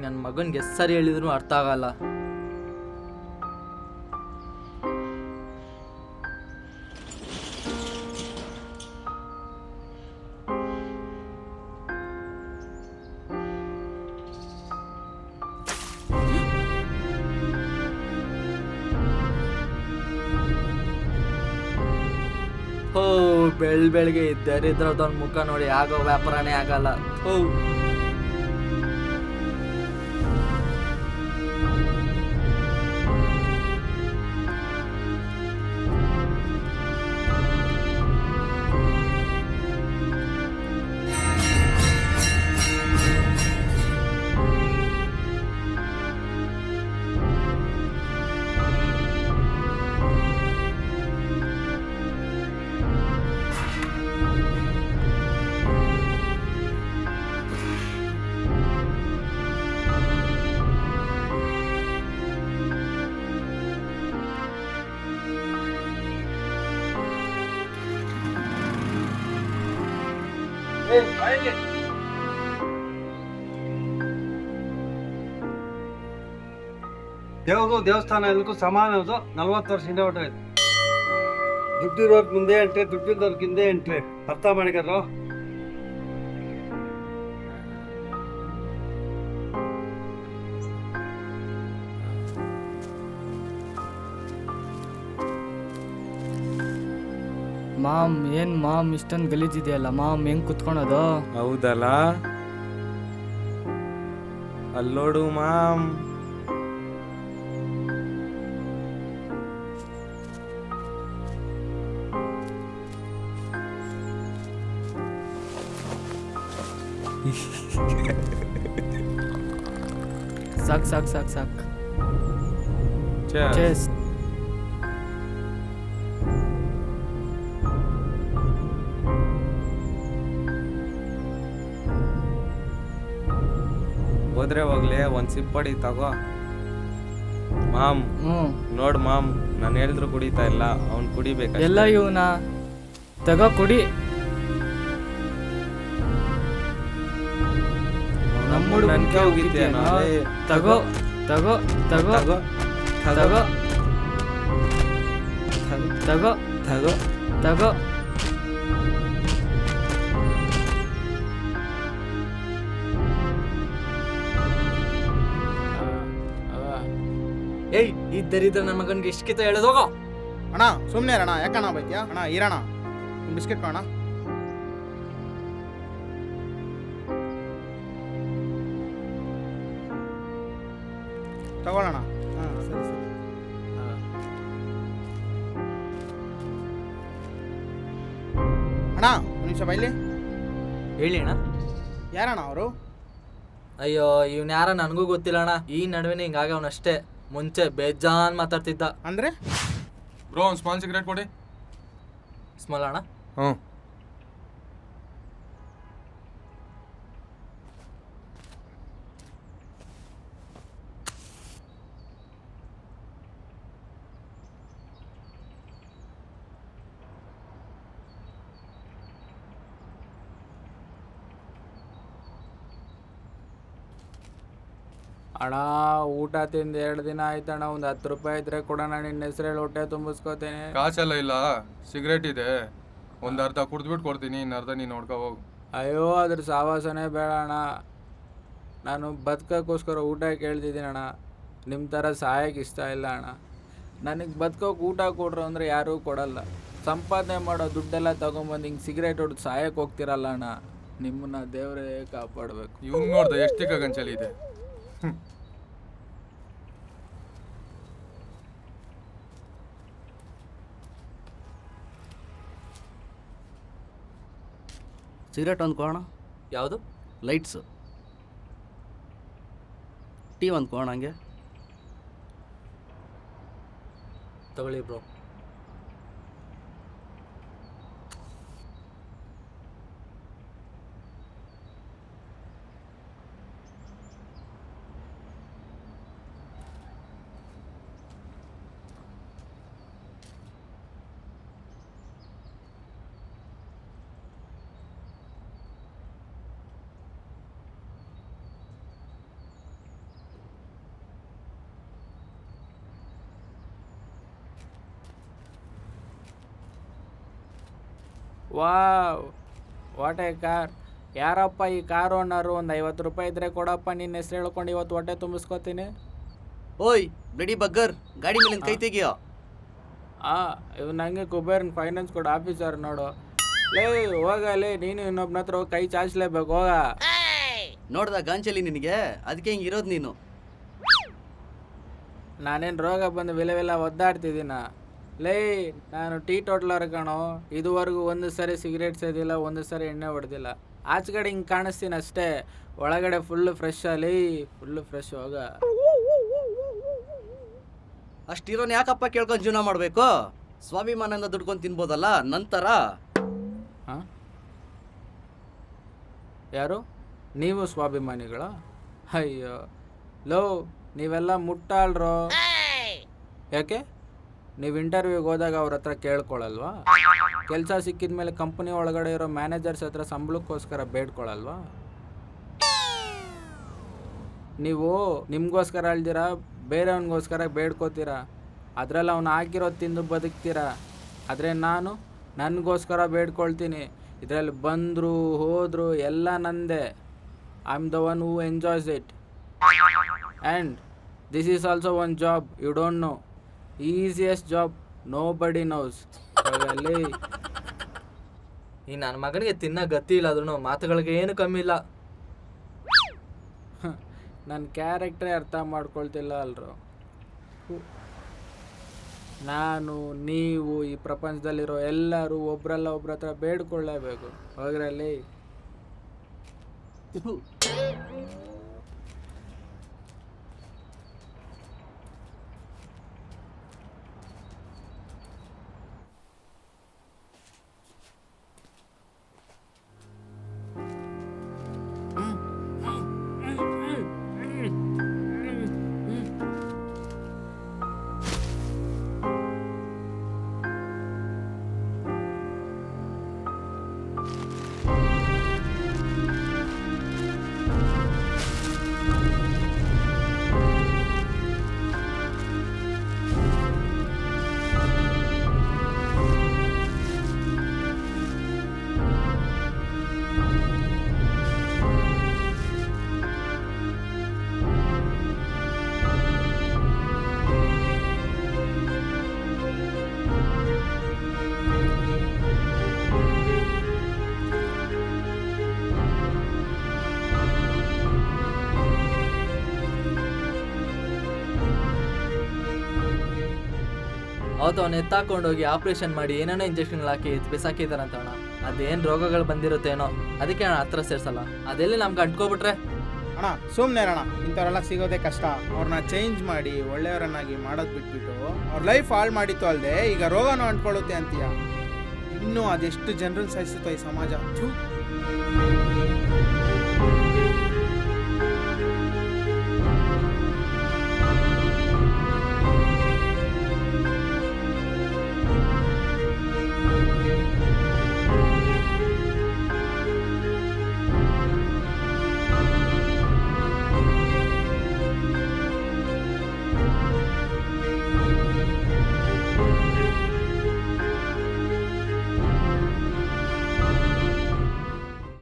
ನನ್ನ ಮಗನಿಗೆ ಸರಿ ಹೇಳಿದ್ರು ಅರ್ಥ ಆಗಲ್ಲ. ಹೋ ಬೆಳಿಗ್ಗೆ ದರಿದ್ರದೊಂದು ಮುಖ ನೋಡಿ ಆಗೋ ವ್ಯಾಪಾರನೇ ಆಗಲ್ಲ. ಹೋ ದೇವ್ರು ದೇವಸ್ಥಾನ ಎಲ್ಲಕ್ಕೂ ಸಮಾನ. ಅದು 40 ವರ್ಷದಿಂದ ಹೊರಟೋಯ್ತು. ದುಡ್ಡಿರೋರ್ಗೆ ಮುಂದೆ ಎಂಟ್ರಿ, ದುಡ್ಡಿದ್ದವ್ರಿಗೆ ಹಿಂದೆ ಎಂಟ್ರಿ. ಅರ್ಥ ಮಾಡಿದ್ರು. ಮಾಮ್ ಏನ್ ಮಾಮ್ ಇಷ್ಟೊಂದು ಗಲೀಜಿದೆಯಲ್ಲ ಮಾಮ್, ಹೆಂಗ್ ಕುತ್ಕೊಳೋದು? ಹೌದಲ್ಲ, ಅಲ್ಲೋಡು ಮಾಮ್. ಸಾಕ್ ಸಾಕ್ ಸಾಕ್ ಸಾಕ್. Cheers. Cheers. ಹೋದ್ರೆ ಹೋಗ್ಲಿ, ಒಂದ್ ಸಿಪ್ಪಡಿ ತಗೋ ಮಾಮ್. ನೋಡ್ ಮಾಮ್, ನಾನು ಹೇಳಿದ್ರು ಕುಡಿತಾ ಇಲ್ಲ, ಅವ್ನ್ ಕುಡಿಬೇಕು. ಎಲ್ಲ ಇವನ ತಗೋ ಕುಡಿ. ನಮ್ಮುಡು ನನ್ಗೆ ಹೋಗಿದ್ದೇನೋ. ತಗೋ ತಗೋ ತಗೋ ತಗೋ ತಗೋ ತಗೋ ತಗೋ ತಗೋ. ಏಯ್ ಈ ದರಿದ್ರ ನನ್ನ ಮಗನಿಗೆ ಎಷ್ಟು ಕಿತ ಹೇಳೋದೋಗೋ. ಅಣ್ಣ ಸುಮ್ಮನೆ ಅಣ್ಣ, ಯಾಕಣ್ಣ ಬೈತ್ಯಾ ಅಣ್ಣ? ಇರೋಣ, ಬಿಸ್ಕೆಟ್ ಕೊಡೋಣ. ತಗೊಳ್ಳೋಣ. ಹಾಂ ಸರಿ ಸರಿ. ಅಣ್ಣ ಒಂದು ನಿಮಿಷ ಬೈಲಿ. ಹೇಳಿ ಅಣ್ಣ. ಯಾರಣ್ಣ ಅವರು? ಅಯ್ಯೋ ಇವ್ನ ಯಾರ ನನಗೂ ಗೊತ್ತಿಲ್ಲ ಅಣ್ಣ. ಈ ನಡುವೆನೇ ಹಿಂಗಾಗವನಷ್ಟೇ. ಮುಂಚೆ ಬೇಜಾನ್ ಮಾತಾಡ್ತಿದ್ದ. ಅಂದರೆ ಬ್ರೋ ಒಂದು ಸ್ಮಾಲ್ ಸಿಗರೇಟ್ ಕೊಡಿ. ಸ್ಮಾಲ್ ಅಣ್ಣ. ಹ್ಞೂ ಅಣ್ಣ ಊಟ ತಿಂದು 2 ದಿನ ಆಯ್ತಣ್ಣ. ಒಂದು 10 ರೂಪಾಯಿ ಇದ್ರೆ ಕೊಡೋಣ, ನಿನ್ನ ಹೆಸರಲ್ಲಿ ಹೊಟ್ಟೆ ತುಂಬಿಸ್ಕೋತೇನೆ. ಕಾಸೆಲ್ಲ ಇಲ್ಲ, ಸಿಗರೇಟ್ ಇದೆ. ಒಂದು ಅರ್ಧ ಕುಡ್ದ್ಬಿಟ್ಟು ಕೊಡ್ತೀನಿ, ಇನ್ನು ಅರ್ಧ ನೀನು ನೋಡ್ಕೊ ಹೋಗು. ಅಯ್ಯೋ ಅದ್ರ ಸಾವಾಸನೇ ಬೇಡ ಅಣ್ಣ. ನಾನು ಬದುಕೋಕ್ಕೋಸ್ಕರ ಊಟ ಕೇಳ್ತಿದ್ದೀನಿ ಅಣ್ಣ. ನಿಮ್ಮ ಥರ ಸಹಾಯಕ್ಕೆ ಇಷ್ಟ ಇಲ್ಲ ಅಣ್ಣ. ನನಗೆ ಬದುಕೋಕೆ ಊಟ ಕೊಡ್ರು ಅಂದರೆ ಯಾರೂ ಕೊಡಲ್ಲ. ಸಂಪಾದನೆ ಮಾಡೋ ದುಡ್ಡೆಲ್ಲ ತೊಗೊಂಬಂದು ಹಿಂಗೆ ಸಿಗರೇಟ್ ಹೊಡೆದು ಸಹಾಯಕ್ಕೆ ಹೋಗ್ತಿರಲ್ಲ ಅಣ್ಣ. ನಿಮ್ಮನ್ನ ದೇವರೇ ಕಾಪಾಡಬೇಕು. ಇವ್ನು ನೋಡ್ದೆ ಎಷ್ಟು ತಿಕ್ಕ ಗಂಚಲಿ ಇದೆ. ಸಿಗರೇಟ್ ಒಂದು ಕೊಡೋಣ. ಯಾವುದು? ಲೈಟ್ಸು. ಟೀ ಒಂದು ಕೊಡೋಣ. ಹಂಗೆ ತಗೊಳ್ಳಿ bro. Wow, what A car. ಯಾರಪ್ಪ ಈ ಕಾರ್ ಓನರು? ಒಂದು 50 ರೂಪಾಯಿ ಇದ್ರೆ ಕೊಡಪ್ಪ, ನಿನ್ನ ಹೆಸ್ರು ಹೇಳ್ಕೊಂಡು ಇವತ್ತು ಹೊಟ್ಟೆ ತುಂಬಿಸ್ಕೊತೀನಿ. ಓಯ್ ಬ್ಲಡಿ ಬಗ್ಗರ್, ಗಾಡಿ ಮೇಲಿಂದ ಕೈ ತೆಗಿಯೋ. ಇವ್ ನನಗೆ ಕುಬೇರನ್ ಫೈನಾನ್ಸ್ ಕೊಡು ಆಫೀಸರ್ ನೋಡು. ಲೇ ಹೋಗಲೇ, ನೀನು ಇನ್ನೊಬ್ಬನ ಹತ್ರ ಹೋಗಿ ಕೈ ಚಾಚಲೇಬೇಕು, ಹೋಗ. ನೋಡ್ದ ಗಾಂಚಲಿ ನಿನಗೆ, ಅದಕ್ಕೆ ಹಿಂಗಿರೋದು ನೀನು. ನಾನೇನು ರೋಗ ಬಂದು ವಿಲೆವೆಲ್ಲ ಒದ್ದಾಡ್ತಿದ್ದೀನ? ಲೇ, ನಾನು ಟೀ ಟೋಟ್ಲರ್ ಕಣೋ. ಇದುವರೆಗೂ ಒಂದು ಸರಿ ಸಿಗರೇಟ್ ಸೇದಿಲ್ಲ, ಒಂದು ಸರಿ ಎಣ್ಣೆ ಹೊಡೆದಿಲ್ಲ. ಆಚೆಗಡೆ ಹಿಂಗೆ ಕಾಣಿಸ್ತೀನಿ ಅಷ್ಟೇ, ಒಳಗಡೆ ಫುಲ್ಲು ಫ್ರೆಶ್ ಅಲ್ಲಿ, ಫುಲ್ಲು ಫ್ರೆಶ್. ಹೋಗ. ಅಷ್ಟಿರೋನ್ ಯಾಕಪ್ಪ ಕೇಳ್ಕೊಂಡು ಜೀವನ ಮಾಡಬೇಕು? ಸ್ವಾಭಿಮಾನದಿಂದ ದುಡ್ಕೊಂಡು ತಿನ್ಬೋದಲ್ಲ ನಂತರ. ಹಾಂ, ಯಾರು ನೀವು ಸ್ವಾಭಿಮಾನಿಗಳ? ಅಯ್ಯೋ ಲೋ, ನೀವೆಲ್ಲ ಮುಟ್ಟಾಳ್ರೋ. ಯಾಕೆ ನೀವು ಇಂಟರ್ವ್ಯೂಗೆ ಹೋದಾಗ ಅವ್ರ ಹತ್ರ ಕೇಳ್ಕೊಳಲ್ವಾ? ಕೆಲಸ ಸಿಕ್ಕಿದ ಮೇಲೆ ಕಂಪನಿ ಒಳಗಡೆ ಇರೋ ಮ್ಯಾನೇಜರ್ಸ್ ಹತ್ರ ಸಂಬಳಕ್ಕೋಸ್ಕರ ಬೇಡ್ಕೊಳಲ್ವಾ? ನೀವು ನಿಮಗೋಸ್ಕರ ಅಲ್ದಿರ ಬೇರೆಯವನಿಗೋಸ್ಕರ ಬೇಡ್ಕೋತೀರಾ. ಅದರಲ್ಲಿ ಅವ್ನು ಹಾಕಿರೋದು ತಿಂದು ಬದುಕ್ತೀರಾ. ಆದರೆ ನಾನು ನನಗೋಸ್ಕರ ಬೇಡ್ಕೊಳ್ತೀನಿ. ಇದರಲ್ಲಿ ಬಂದರು ಹೋದರು ಎಲ್ಲ ನಂದೇ. I am the one who enjoys it. And this is also one job you don't know. Easiest job nobody knows. ಅಲ್ಲಿ ಈ ನನ್ನ ಮಗನಿಗೆ ತಿನ್ನ ಗತಿ ಇಲ್ಲ, ಆದ್ರೂ ಮಾತುಗಳಿಗೆ ಏನು ಕಮ್ಮಿ ಇಲ್ಲ. ನನ್ನ ಕ್ಯಾರೆಕ್ಟ್ರೇ ಅರ್ಥ ಮಾಡ್ಕೊಳ್ತಿಲ್ಲ ಅಲ್ರು. ನಾನು, ನೀವು, ಈ ಪ್ರಪಂಚದಲ್ಲಿರೋ ಎಲ್ಲರೂ ಒಬ್ರಲ್ಲ ಒಬ್ರ ಹತ್ರ ಬೇಡ್ಕೊಳ್ಳೇಬೇಕು. ಹೋಗ್ರಲ್ಲಿ. ಅವತ್ತು ಅವ್ನು ಎತ್ತಾಕೊಂಡೋಗಿ ಆಪ್ರೇಷನ್ ಮಾಡಿ ಏನೇನೋ ಇಂಜೆಕ್ಷನ್ಗಳು ಹಾಕಿ ಬಿಸಾಕಿದಾರಂತ ಅಣ್ಣ. ಅದೇನು ರೋಗಗಳು ಬಂದಿರುತ್ತೇನೋ, ಅದಕ್ಕೆ ಅಣ್ಣ ಹತ್ರ ಸೇರ್ಸಲ್ಲ. ಅದೆಲ್ಲಿ ನಮ್ಗೆ ಅಂಟ್ಕೊಬಿಟ್ರೆ ಅಣ್ಣ ಸುಮ್ಮನೆ ಅಣ್ಣ, ಇಂಥವರೆಲ್ಲ ಸಿಗೋದೇ ಕಷ್ಟ. ಅವ್ರನ್ನ ಚೇಂಜ್ ಮಾಡಿ ಒಳ್ಳೆಯವರನ್ನಾಗಿ ಮಾಡೋದು ಬಿಟ್ಬಿಟ್ಟು ಅವ್ರ ಲೈಫ್ ಹಾಳು ಮಾಡಿತ್ತು ಅಲ್ಲದೆ ಈಗ ರೋಗನೂ ಅಂಟ್ಕೊಳ್ಳುತ್ತೆ ಅಂತೀಯ. ಇನ್ನೂ ಅದೆಷ್ಟು ಜನರಲ್ ಸಹಿಸುತ್ತೋ ಈ ಸಮಾಜ. ಥು.